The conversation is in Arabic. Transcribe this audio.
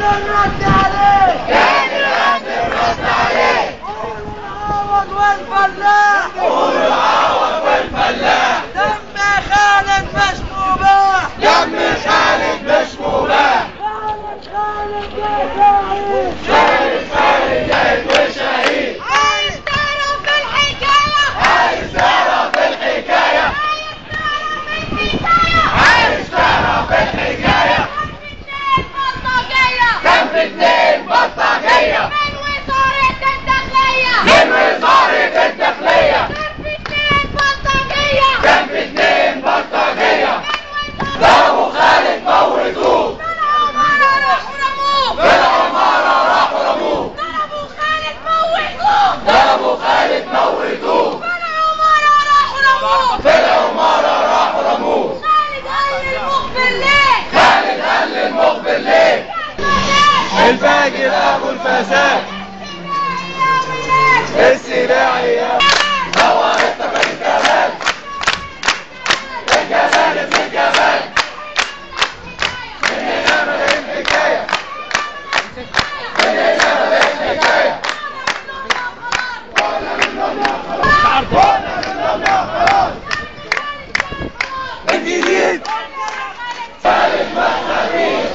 الرد عليه كان العهد الرد عليه. قولوا العوض والفلاح قولوا العوض والفلاح. دم خالد مش مباح دم خالد مش مباح. خالد يا شهيد خالد جاهد وشهيد. عايز تعرف الحكاية عايز تعرف الحكاية. عايز تعرف الحكاية. كان في اتنين بلطجية من وزارة الداخلية من وزارة الداخلية. كان في اتنين بلطجية ضربوا خالد موتوه. في العمارة راحوا رموه في العمارة راحوا رموه. ضربوا خالد موتوه ضربوا خالد موتوه. في العمارة راحوا رموه في العمارة راحوا رموه. خالد قال المخبر ليه خالد قال المخبر ليه. الفاجر ابو الفساد السباعي يا هو افتكر الجمال. الجمال ابن الجمال. من هنا بدأ الحكاية. من هنا بدأ الحكاية. قلنا منهم يا خلاص. قلنا منهم يا خلاص. الجديد خالد ما خفيش.